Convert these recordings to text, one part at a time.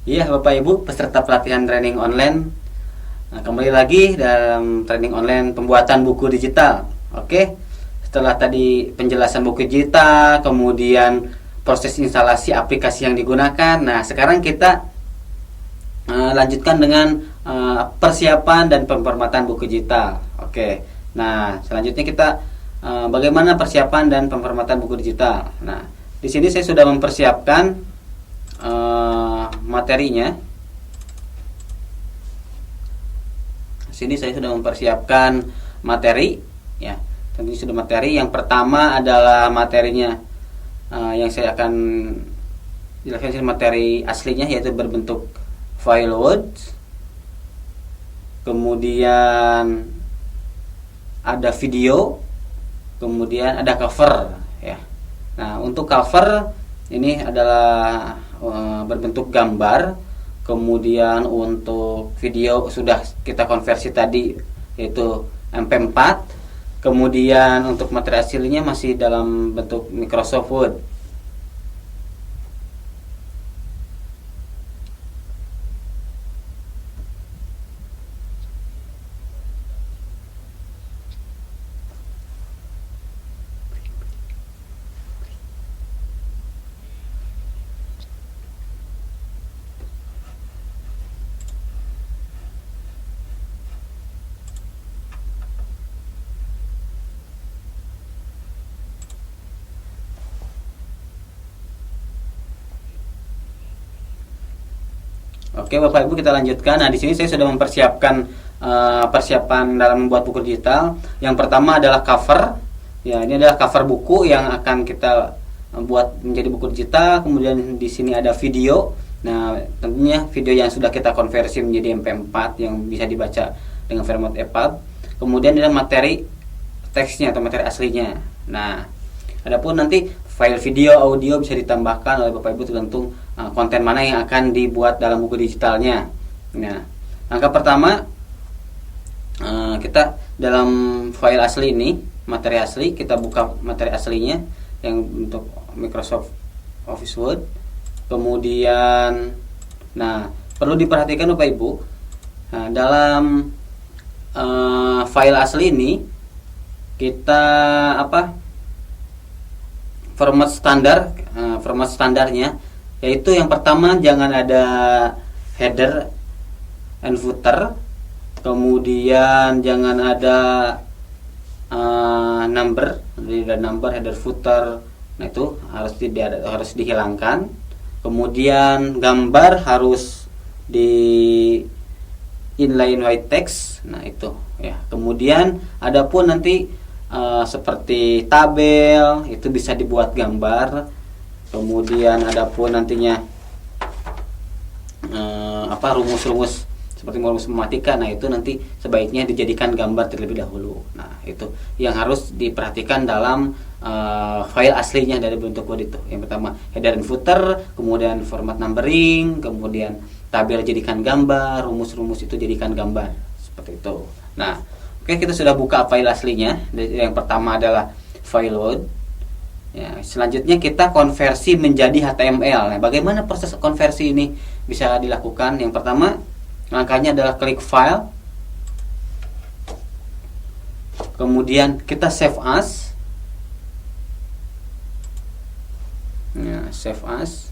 Iya, Bapak Ibu, peserta pelatihan training online. Nah, kembali lagi dalam training online pembuatan buku digital. Oke, setelah tadi penjelasan buku digital, kemudian proses instalasi aplikasi yang digunakan. Nah, sekarang kita lanjutkan dengan persiapan dan pemformatan buku digital. Oke, nah selanjutnya kita bagaimana persiapan dan pemformatan buku digital. Nah, di sini saya sudah mempersiapkan materinya. Sini saya sudah mempersiapkan materi, ya. Tentu sudah materi. Yang pertama adalah materinya yang saya akan jelaskan materi aslinya, yaitu berbentuk file Word. Kemudian ada video, kemudian ada cover, ya. Nah, untuk cover ini adalah berbentuk gambar. Kemudian untuk video sudah kita konversi tadi, yaitu MP4. Kemudian untuk materi aslinya masih dalam bentuk Microsoft Word. Oke, Bapak Ibu, kita lanjutkan. Nah, di sini saya sudah mempersiapkan persiapan dalam membuat buku digital. Yang pertama adalah cover. Ya, ini adalah cover buku yang akan kita buat menjadi buku digital. Kemudian di sini ada video. Nah, tentunya video yang sudah kita konversi menjadi MP4 yang bisa dibaca dengan format EPUB. Kemudian ada materi teksnya atau materi aslinya. Nah, adapun nanti file video, audio bisa ditambahkan oleh Bapak Ibu tergantung konten mana yang akan dibuat dalam buku digitalnya. Nah, langkah pertama kita dalam file asli ini, materi asli, kita buka materi aslinya yang untuk Microsoft Office Word. Kemudian, nah, perlu diperhatikan Bapak Ibu, dalam file asli ini kita format standarnya, yaitu yang pertama jangan ada header and footer, kemudian jangan ada number, jadi ada number, header, footer. Nah, itu harus dihilangkan. Kemudian gambar harus di inline white text. Nah, itu ya. Kemudian adapun nanti seperti tabel itu bisa dibuat gambar. Kemudian adapun nantinya rumus-rumus seperti rumus matematika, nah itu nanti sebaiknya dijadikan gambar terlebih dahulu. Nah, itu yang harus diperhatikan dalam file aslinya dari bentuk Word itu. Yang pertama header and footer, kemudian format numbering, kemudian tabel jadikan gambar, rumus-rumus itu jadikan gambar, seperti itu. Nah, oke, kita sudah buka file aslinya. Yang pertama adalah file Word. Ya, selanjutnya kita konversi menjadi HTML. Nah, bagaimana proses konversi ini bisa dilakukan? Yang pertama, langkahnya adalah klik file. Kemudian kita save as. Nah, save as.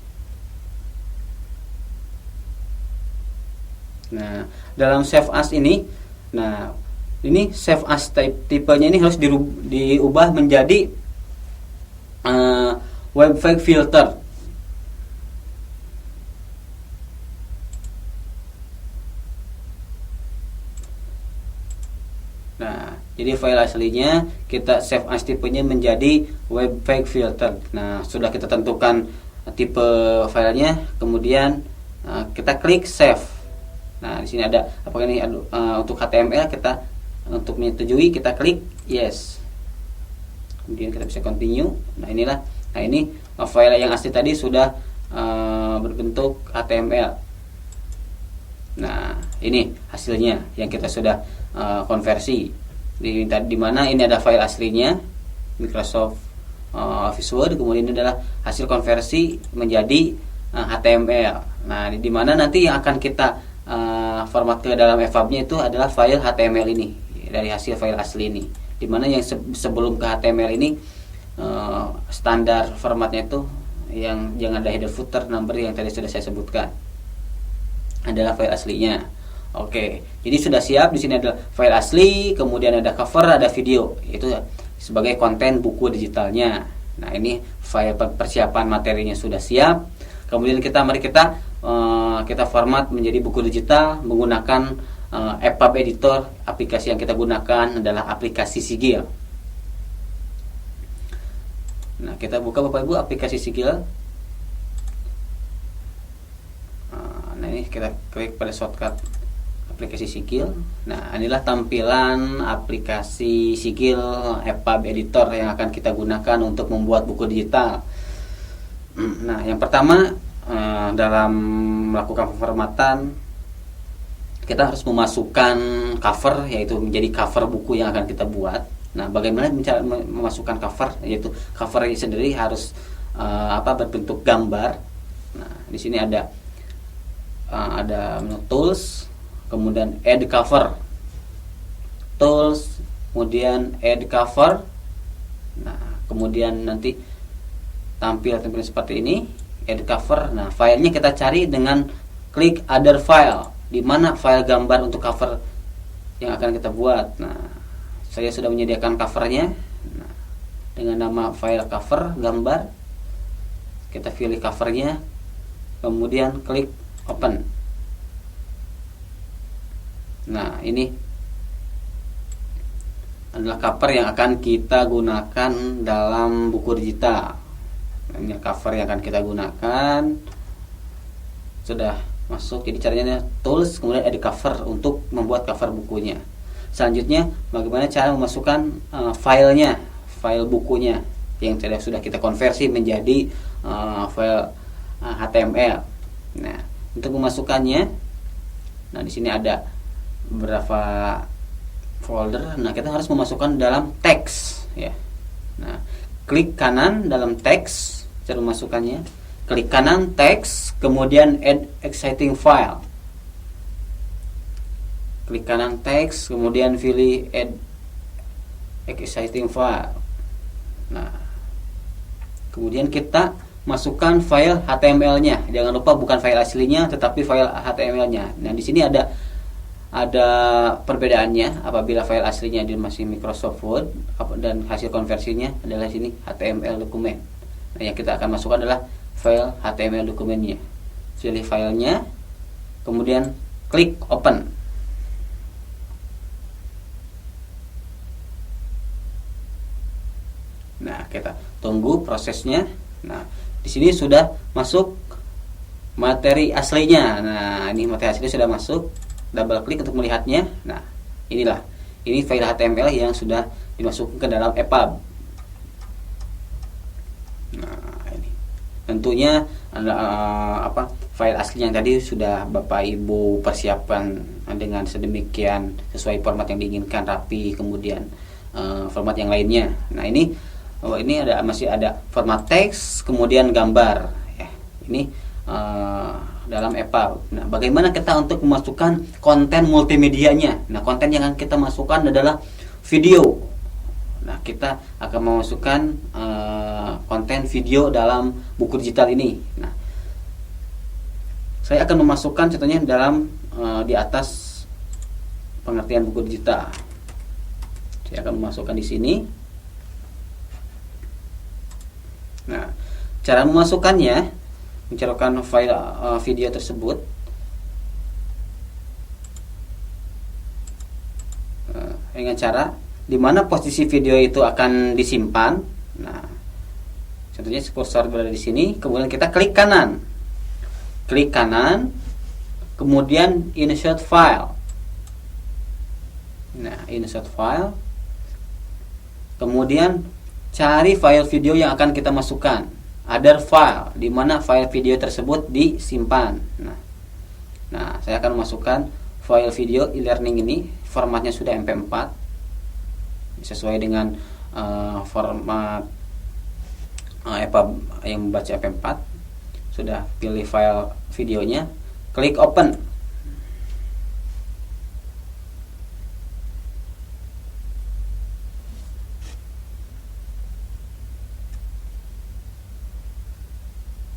Nah, dalam save as ini, nah, ini save as tipenya ini harus diubah menjadi webpack filter. Nah, jadi file aslinya kita save as tipenya menjadi webpack filter. Nah, sudah kita tentukan tipe filenya, kemudian kita klik save. Nah, di sini ada apakah ini untuk HTML, kita untuk menyetujui kita klik yes. Kemudian kita bisa continue. Nah, inilah. Nah, ini file yang asli tadi sudah berbentuk HTML. Nah, ini hasilnya yang kita sudah konversi. Di mana ini ada file aslinya Microsoft Office Word, kemudian ini adalah hasil konversi menjadi HTML. Nah, di mana nanti yang akan kita format ke dalam EPUB-nya itu adalah file HTML ini, dari hasil file asli ini. Di mana yang sebelum ke HTML ini standar formatnya itu yang jangan ada header, footer, number yang tadi sudah saya sebutkan, adalah file aslinya. Oke, jadi sudah siap. Di sini adalah file asli, kemudian ada cover, ada video, itu sebagai konten buku digitalnya. Nah, ini file persiapan materinya sudah siap. Kemudian mari kita format menjadi buku digital menggunakan EPUB editor. Aplikasi yang kita gunakan adalah aplikasi Sigil. Nah, kita buka Bapak Ibu aplikasi Sigil. Nah, ini kita klik pada shortcut aplikasi Sigil. Nah, inilah tampilan aplikasi Sigil EPUB editor yang akan kita gunakan untuk membuat buku digital. Nah, yang pertama dalam melakukan pemformatan, kita harus memasukkan cover, yaitu menjadi cover buku yang akan kita buat. Nah, bagaimana cara memasukkan cover? Yaitu cover sendiri harus berbentuk gambar. Nah, di sini ada menu tools, kemudian add cover, tools, kemudian add cover. Nah, kemudian nanti tampil seperti ini, add cover. Nah, filenya kita cari dengan klik other file, di mana file gambar untuk cover yang akan kita buat. Nah, saya sudah menyediakan covernya. Nah, dengan nama file cover gambar, kita pilih covernya, kemudian klik open. Nah, ini adalah cover yang akan kita gunakan dalam buku digital. Ini cover yang akan kita gunakan. Sudah masuk. Jadi caranya tools, kemudian add cover untuk membuat cover bukunya. Selanjutnya, bagaimana cara memasukkan filenya, file bukunya yang sudah kita konversi menjadi file HTML. Nah, untuk memasukkannya, nah di sini ada beberapa folder. Nah, kita harus memasukkan dalam teks, ya. Nah, klik kanan dalam teks, cara memasukkannya. Klik kanan teks, kemudian add exciting file. Klik kanan teks, kemudian pilih add exciting file. Nah, kemudian kita masukkan file HTML-nya. Jangan lupa bukan file aslinya, tetapi file HTML-nya. Nah, di sini ada perbedaannya. Apabila file aslinya di masih Microsoft Word dan hasil konversinya adalah sini HTML dokumen. Nah, yang kita akan masukkan adalah file HTML dokumennya. Pilih filenya, kemudian klik open. Nah, kita tunggu prosesnya. Nah, di sini sudah masuk materi aslinya. Nah, ini materi aslinya sudah masuk. Double klik untuk melihatnya. Nah, ini file HTML yang sudah dimasukkan ke dalam EPUB. Nah, ini tentunya file asli yang tadi sudah Bapak Ibu persiapkan dengan sedemikian sesuai format yang diinginkan, rapi, kemudian format yang lainnya. Nah, ini masih ada format teks, kemudian gambar, ya. Ini dalam EPUB. Nah, bagaimana kita untuk memasukkan konten multimedianya? Nah, konten yang akan kita masukkan adalah video. Nah, kita akan memasukkan konten video dalam buku digital ini. Nah, saya akan memasukkan contohnya dalam di atas pengertian buku digital. Saya akan memasukkan di sini. Nah, cara memasukkannya, mencairkan file video tersebut, dengan cara di mana posisi video itu akan disimpan. Nah, contohnya kursor berada di sini, kemudian kita klik kanan, kemudian insert file. Nah, insert file, kemudian cari file video yang akan kita masukkan. Other file, di mana file video tersebut disimpan. Nah, saya akan memasukkan file video e-learning ini. Formatnya sudah MP4, sesuai dengan format EPUB yang membaca MP4. sudah pilih file videonya, klik open.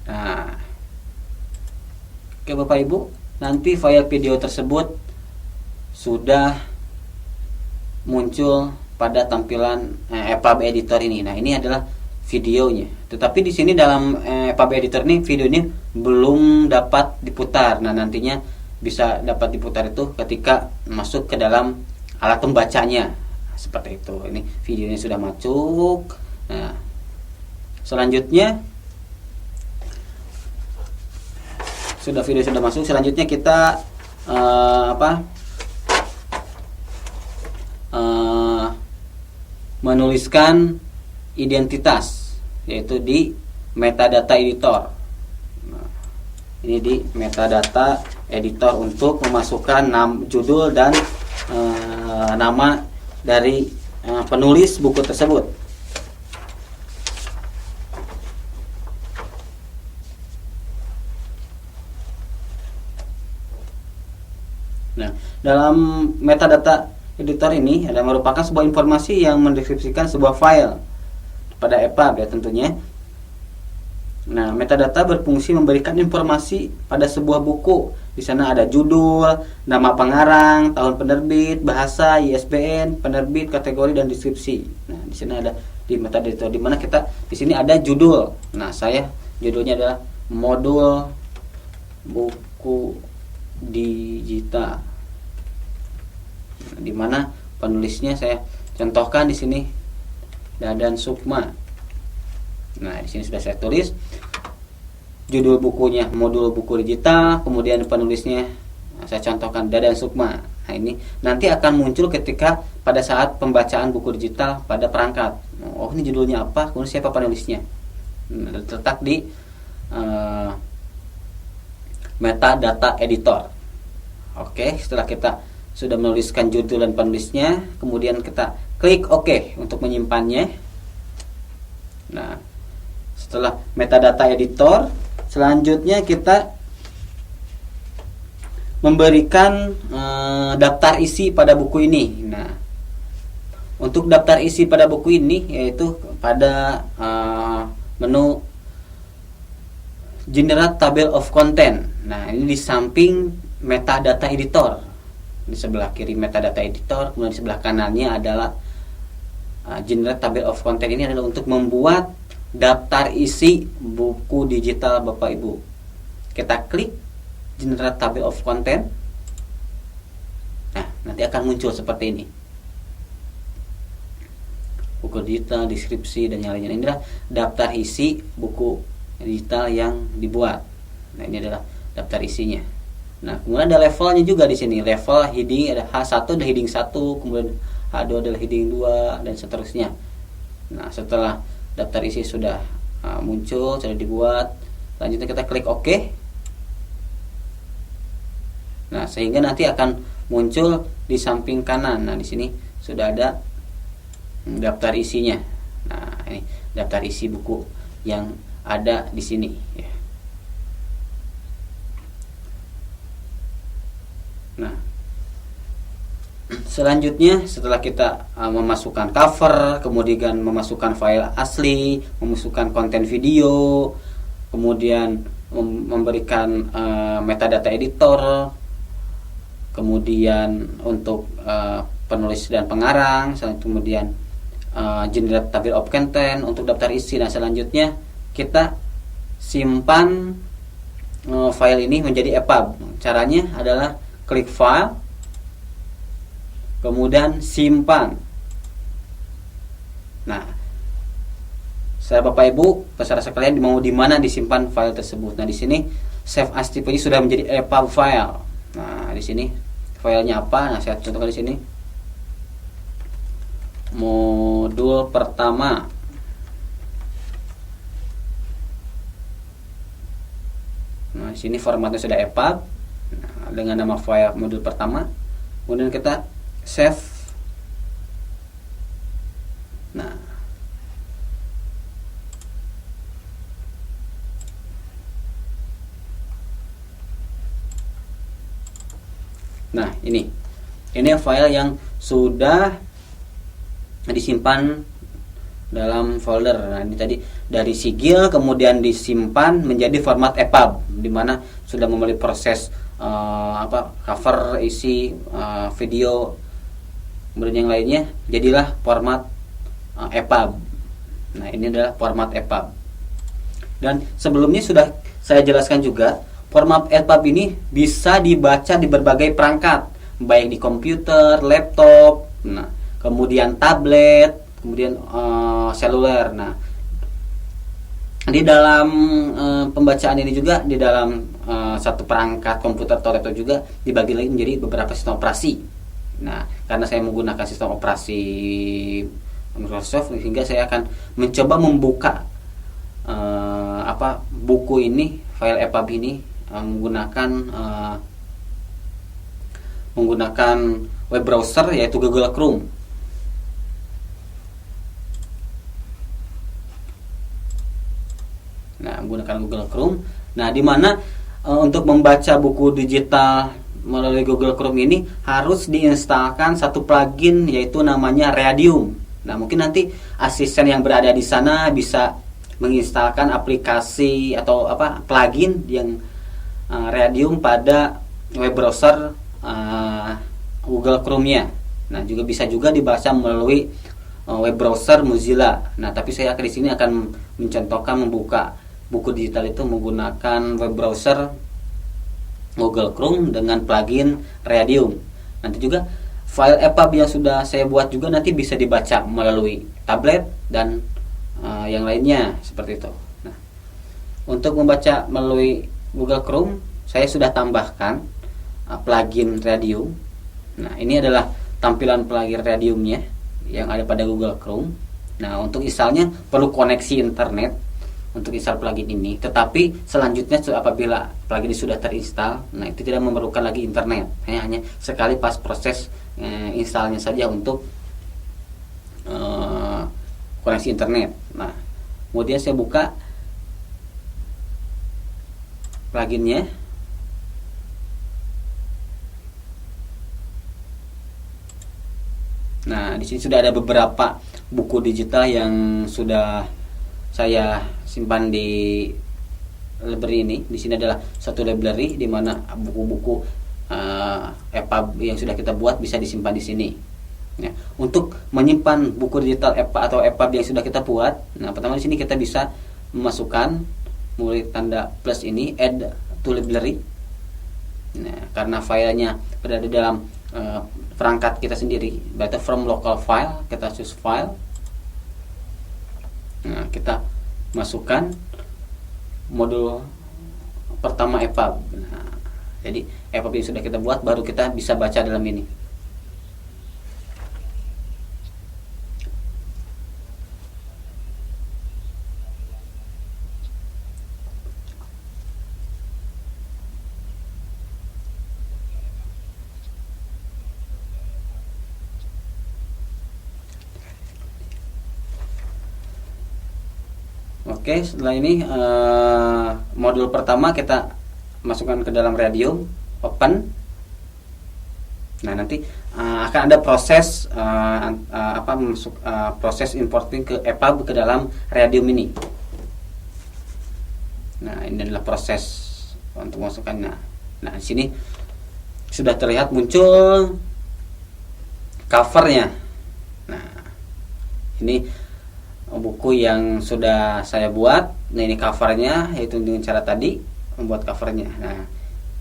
Nah, oke Bapak Ibu, nanti file video tersebut sudah muncul pada tampilan EPUB editor ini. Nah, ini adalah videonya. Tetapi di sini dalam EPUB editor ini, video ini belum dapat diputar. Nah, nantinya bisa dapat diputar itu ketika masuk ke dalam alat pembacanya. Seperti itu. Ini videonya sudah masuk. Nah, selanjutnya video sudah masuk. Selanjutnya kita menuliskan identitas, yaitu di metadata editor. Nah, ini di metadata editor untuk memasukkan judul dan nama dari penulis buku tersebut. Nah, dalam metadata editor ini adalah merupakan sebuah informasi yang mendeskripsikan sebuah file pada EPUB ya tentunya. Nah, metadata berfungsi memberikan informasi pada sebuah buku. Di sana ada judul, nama pengarang, tahun penerbit, bahasa, ISBN, penerbit, kategori dan deskripsi. Nah, di sini ada di metadata di mana kita di sini ada judul. Nah, judulnya adalah modul buku digital. Nah, di mana penulisnya saya contohkan di sini Dadan Sukma. Nah, di sini sudah saya tulis judul bukunya modul buku digital, kemudian penulisnya saya contohkan Dadan Sukma. Nah, ini nanti akan muncul ketika pada saat pembacaan buku digital pada perangkat. Oh, ini judulnya apa, kemudian siapa penulisnya. Nah, terletak di metadata editor. Oke, setelah kita sudah menuliskan judul dan penulisnya, kemudian kita klik OK untuk menyimpannya. Nah, setelah metadata editor, selanjutnya kita memberikan daftar isi pada buku ini. Nah, untuk daftar isi pada buku ini yaitu pada menu Generate Table of Content. Nah, ini di samping metadata editor. Di sebelah kiri metadata editor, kemudian di sebelah kanannya adalah Generate Table of Content. Ini adalah untuk membuat daftar isi buku digital Bapak Ibu. Kita klik Generate Table of Content. Nah, nanti akan muncul seperti ini. Buku digital, deskripsi dan yang lainnya. Ini adalah daftar isi buku digital yang dibuat. Nah, ini adalah daftar isinya. Nah, kemudian ada levelnya juga di sini. Level heading ada H1 ada heading 1, kemudian H2 adalah heading 2 dan seterusnya. Nah, setelah daftar isi sudah muncul, sudah dibuat, selanjutnya kita klik OK. Nah, sehingga nanti akan muncul di samping kanan. Nah, di sini sudah ada daftar isinya. Nah, ini daftar isi buku yang ada di sini ya. Nah, selanjutnya setelah kita memasukkan cover, kemudian memasukkan file asli, memasukkan konten video, kemudian memberikan metadata editor, kemudian untuk penulis dan pengarang, kemudian generate table of content untuk daftar isi. Nah, selanjutnya kita simpan file ini menjadi EPUB. Caranya adalah klik file, kemudian simpan. Nah, saya Bapak Ibu, peserta sekalian mau di mana disimpan file tersebut. Nah, di sini save as type ini sudah menjadi EPUB file. Nah, di sini filenya apa? Nah, saya contohkan di sini. Modul pertama. Nah, di sini formatnya sudah EPUB. Nah, dengan nama file modul pertama. Kemudian kita save. Nah, Nah, ini file yang sudah disimpan dalam folder. Nah, ini tadi dari sigil kemudian disimpan menjadi format EPUB, di mana sudah melalui proses cover, isi, video, kemudian yang lainnya jadilah format EPUB. Nah, ini adalah format EPUB. Dan sebelumnya sudah saya jelaskan juga, format EPUB ini bisa dibaca di berbagai perangkat, baik di komputer, laptop, nah, kemudian tablet, kemudian seluler. Nah, di dalam pembacaan ini juga di dalam satu perangkat komputer atau laptop juga dibagi lagi menjadi beberapa sistem operasi. Nah, karena saya menggunakan sistem operasi Microsoft, sehingga saya akan mencoba membuka buku ini, file EPUB ini menggunakan web browser yaitu Google Chrome. Nah, menggunakan Google Chrome. Nah, di mana untuk membaca buku digital melalui Google Chrome ini harus diinstalkan satu plugin yaitu namanya Radium. Nah, mungkin nanti asisten yang berada di sana bisa menginstalkan aplikasi atau plugin yang Radium pada web browser Google Chrome-nya. Nah, juga bisa juga dibaca melalui web browser Mozilla. Nah, tapi saya di sini akan mencontohkan membuka buku digital itu menggunakan web browser Google Chrome dengan plugin Radium. Nanti juga file EPUB yang sudah saya buat juga nanti bisa dibaca melalui tablet dan yang lainnya seperti itu. Nah, untuk membaca melalui Google Chrome saya sudah tambahkan plugin Radium. Nah, ini adalah tampilan plugin Radiumnya yang ada pada Google Chrome. Nah, untuk installnya perlu koneksi internet untuk install plugin ini. Tetapi selanjutnya apabila plugin ini sudah terinstall, nah itu tidak memerlukan lagi internet. Hanya sekali pas proses installnya saja untuk koneksi internet. Nah, kemudian saya buka pluginnya. Nah, di sini sudah ada beberapa buku digital yang sudah saya simpan di library ini. Di sini adalah satu library di mana buku-buku EPUB yang sudah kita buat bisa disimpan di sini. Ya, untuk menyimpan buku digital atau EPUB yang sudah kita buat, nah pertama di sini kita bisa memasukkan mulai tanda plus ini, add to library. Nah, karena filenya berada di dalam perangkat kita sendiri, berarti from local file, kita choose file. Nah, kita masukkan modul pertama EPUB. Nah, jadi EPUB yang sudah kita buat baru kita bisa baca dalam ini. Oke, setelah ini modul pertama kita masukkan ke dalam Radium, open. Nah, nanti akan ada proses proses importing ke EPUB ke dalam Radium ini. Nah, ini adalah proses untuk masukkannya. Nah, di sini sudah terlihat muncul covernya. Nah, ini buku yang sudah saya buat. Nah, ini covernya, yaitu dengan cara tadi membuat covernya. Nah,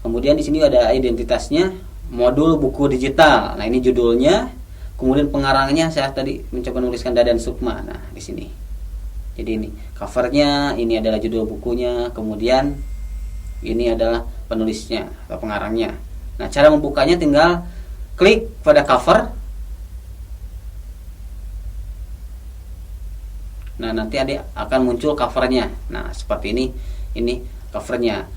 kemudian di sini ada identitasnya, modul buku digital. Nah, ini judulnya, kemudian pengarangnya saya tadi mencoba menuliskan Dadan Sukma. Nah, di sini. Jadi ini covernya, ini adalah judul bukunya, kemudian ini adalah penulisnya atau pengarangnya. Nah, cara membukanya tinggal klik pada cover. Nah, nanti akan muncul covernya. Nah, seperti ini covernya.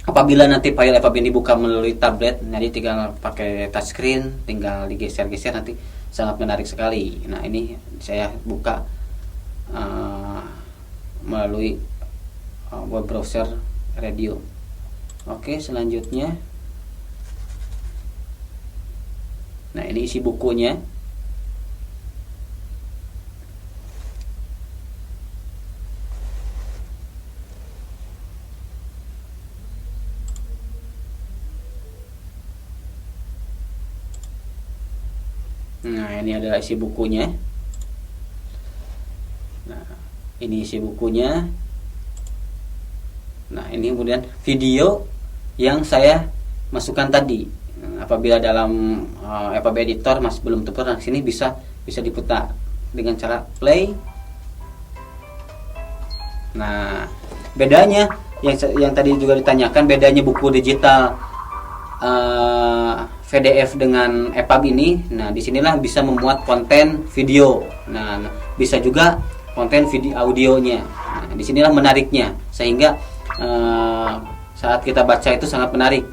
Apabila nanti file EPUB ini dibuka melalui tablet, nanti tinggal pakai touchscreen, tinggal digeser-geser, nanti sangat menarik sekali. Nah, ini saya buka melalui web browser Radium. Oke, selanjutnya Nah, ini isi bukunya. Nah, ini adalah isi bukunya. Nah, ini isi bukunya. Nah, ini kemudian video yang saya masukkan tadi. Nah, apabila dalam FAB editor masih belum terputar, sini bisa diputar dengan cara play. Nah, bedanya yang tadi juga ditanyakan, bedanya buku digital PDF dengan EPUB ini. Nah, disinilah bisa memuat konten video. Nah, bisa juga konten video audionya. Nah, disinilah menariknya, sehingga saat kita baca itu sangat menarik.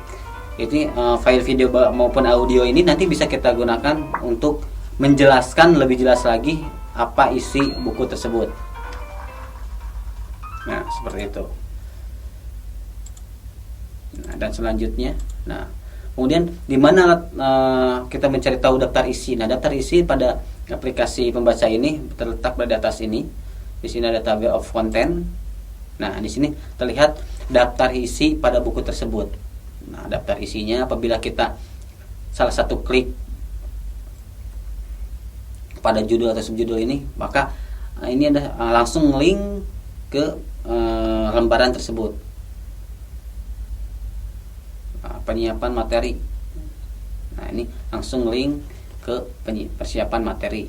Jadi file video maupun audio ini nanti bisa kita gunakan untuk menjelaskan lebih jelas lagi apa isi buku tersebut. Nah, seperti itu. Nah, dan selanjutnya, nah, kemudian di mana kita mencari tahu daftar isi? Nah, daftar isi pada aplikasi pembaca ini terletak pada atas ini. Di sini ada table of content. Nah, di sini terlihat daftar isi pada buku tersebut. Nah, daftar isinya apabila kita salah satu klik pada judul atau subjudul ini, maka ini ada langsung link ke lembaran tersebut. Penyiapan materi. Nah, ini langsung link ke persiapan materi.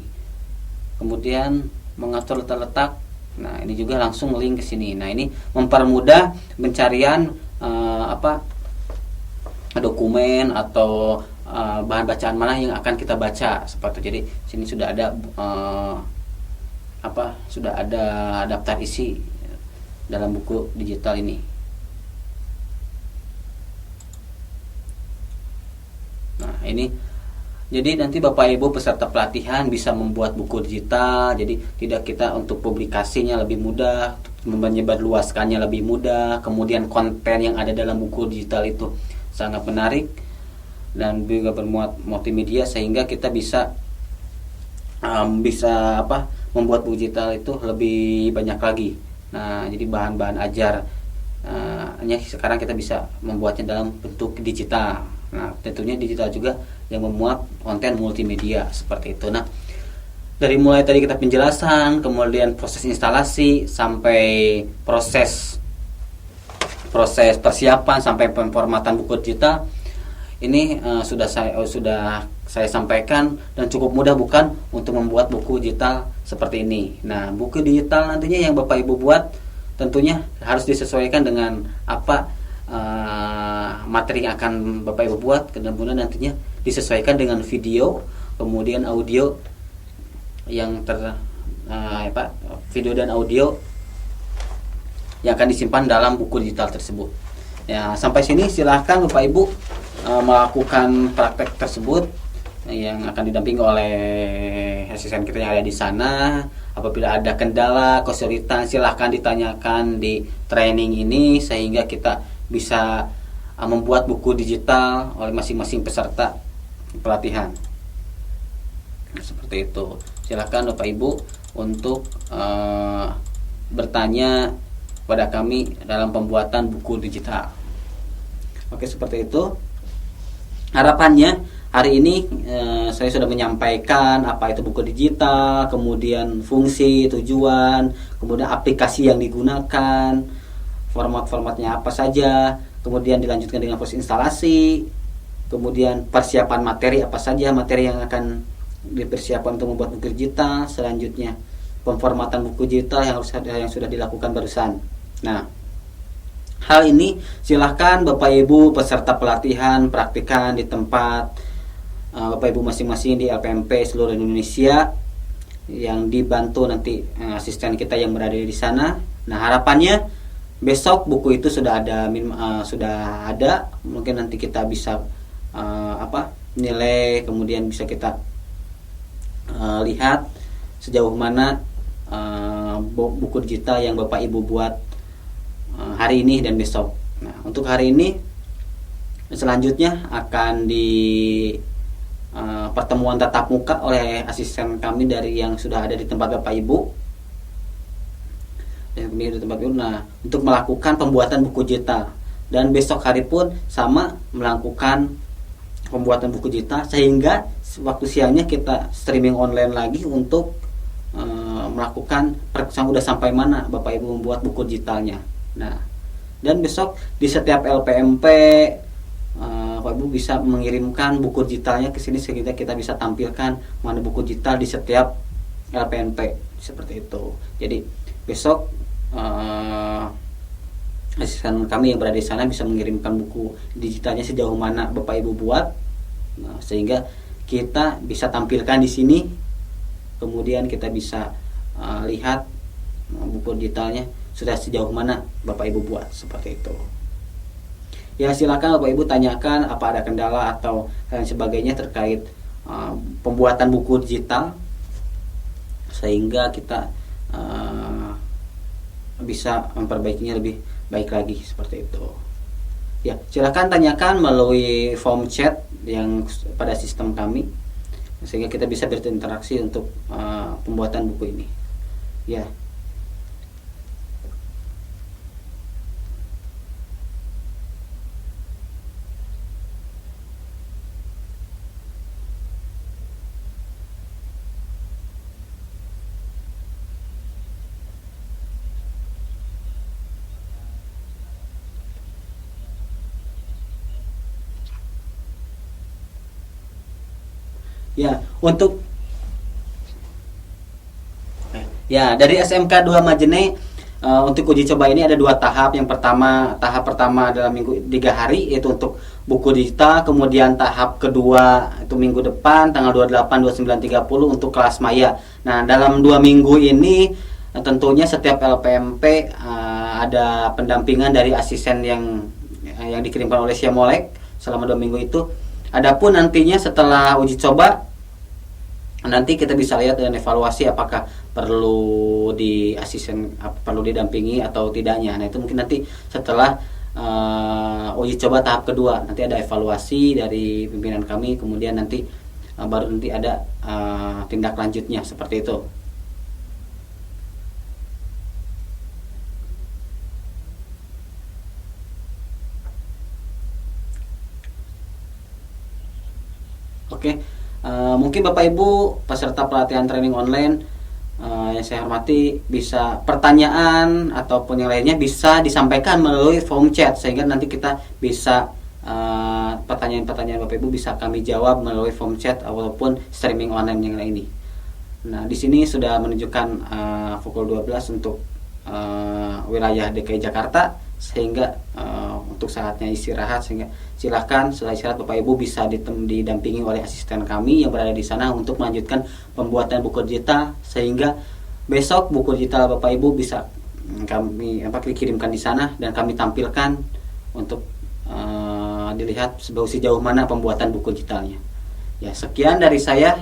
Kemudian mengatur letak. Nah, ini juga langsung link ke sini. Nah, ini mempermudah pencarian dokumen atau bahan bacaan mana yang akan kita baca seperti. Jadi sini sudah ada sudah ada daftar isi dalam buku digital ini. Nah, ini jadi nanti Bapak Ibu peserta pelatihan bisa membuat buku digital. Jadi tidak kita untuk publikasinya lebih mudah, menyebarluaskannya lebih mudah. Kemudian konten yang ada dalam buku digital itu sangat menarik dan juga bermuat multimedia, sehingga kita bisa membuat buku digital itu lebih banyak lagi. Nah, jadi bahan-bahan ajar sekarang kita bisa membuatnya dalam bentuk digital. Nah, tentunya digital juga yang memuat konten multimedia seperti itu. Nah, dari mulai tadi kita penjelasan, kemudian proses instalasi sampai proses persiapan sampai pemformatan buku digital ini sudah saya sampaikan, dan cukup mudah bukan untuk membuat buku digital seperti ini. Nah, buku digital nantinya yang Bapak Ibu buat tentunya harus disesuaikan dengan apa materi yang akan Bapak Ibu buat, kemudian nantinya disesuaikan dengan video, kemudian audio yang video dan audio yang akan disimpan dalam buku digital tersebut. Ya, sampai sini silahkan Bapak Ibu melakukan praktek tersebut yang akan didampingi oleh asisten kita yang ada di sana. Apabila ada kendala, kesulitan, silahkan ditanyakan di training ini, sehingga kita bisa membuat buku digital oleh masing-masing peserta pelatihan. Seperti itu. Silakan Bapak Ibu untuk bertanya kepada kami dalam pembuatan buku digital. Oke, seperti itu. Harapannya hari ini saya sudah menyampaikan apa itu buku digital, kemudian fungsi, tujuan, kemudian aplikasi yang digunakan, format-formatnya apa saja, kemudian dilanjutkan dengan proses instalasi, kemudian persiapan materi apa saja materi yang akan dipersiapkan untuk membuat buku digital, selanjutnya pemformatan buku digital yang sudah dilakukan barusan. Nah, hal ini silahkan Bapak Ibu peserta pelatihan praktikan di tempat Bapak Ibu masing-masing di LPMP seluruh Indonesia, yang dibantu nanti asisten kita yang berada di sana. Nah, harapannya besok buku itu sudah ada, mungkin nanti kita bisa nilai, kemudian bisa kita lihat sejauh mana buku digital yang Bapak Ibu buat hari ini dan besok. Nah, untuk hari ini selanjutnya akan pertemuan tatap muka oleh asisten kami dari yang sudah ada di tempat Bapak Ibu. Nah, untuk melakukan pembuatan buku digital, dan besok hari pun sama melakukan pembuatan buku digital, sehingga waktu siangnya kita streaming online lagi untuk melakukan udah sampai mana Bapak Ibu membuat buku digitalnya. Nah, dan besok di setiap LPMP Bapak Ibu bisa mengirimkan buku digitalnya ke sini sehingga kita bisa tampilkan mana buku digital di setiap LPMP seperti itu. Jadi besok asisten kami yang berada di sana bisa mengirimkan buku digitalnya sejauh mana Bapak Ibu buat, sehingga kita bisa tampilkan di sini. Kemudian kita bisa lihat buku digitalnya sudah sejauh mana Bapak Ibu buat, seperti itu. Ya, silakan Bapak Ibu tanyakan apa ada kendala atau lain sebagainya terkait pembuatan buku digital, sehingga kita bisa memperbaikinya lebih baik lagi, seperti itu. Ya, silakan tanyakan melalui form chat yang pada sistem kami, sehingga kita bisa berinteraksi untuk pembuatan buku ini. Ya. Ya, dari SMK 2 Majene untuk uji coba ini ada 2 tahap. Yang pertama, tahap pertama adalah minggu 3 hari, yaitu untuk buku digital. Kemudian tahap kedua itu minggu depan tanggal 28, 29, 30 untuk kelas maya. Nah, dalam 2 minggu ini tentunya setiap LPMP ada pendampingan dari asisten yang dikirimkan oleh Syamolek selama 2 minggu itu. Adapun nantinya setelah uji coba, nanti kita bisa lihat dan evaluasi apakah perlu didampingi atau tidaknya. Nah, itu mungkin nanti setelah uji coba tahap kedua, nanti ada evaluasi dari pimpinan kami, kemudian nanti baru nanti ada tindak lanjutnya, seperti itu. Oke, mungkin Bapak Ibu peserta pelatihan training online yang saya hormati, bisa pertanyaan ataupun yang lainnya bisa disampaikan melalui form chat, sehingga nanti kita bisa pertanyaan-pertanyaan Bapak Ibu bisa kami jawab melalui form chat ataupun streaming online yang ini. Nah, di sini sudah menunjukkan pukul 12 untuk wilayah DKI Jakarta, sehingga untuk saatnya istirahat, sehingga silahkan setelah istirahat Bapak Ibu bisa didampingi oleh asisten kami yang berada di sana untuk melanjutkan pembuatan buku digital, sehingga besok buku digital Bapak Ibu bisa kami kirimkan di sana dan kami tampilkan untuk dilihat sejauh mana pembuatan buku digitalnya. Ya, sekian dari saya.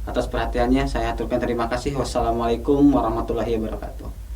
Atas perhatiannya saya aturkan terima kasih. Wassalamualaikum warahmatullahi wabarakatuh.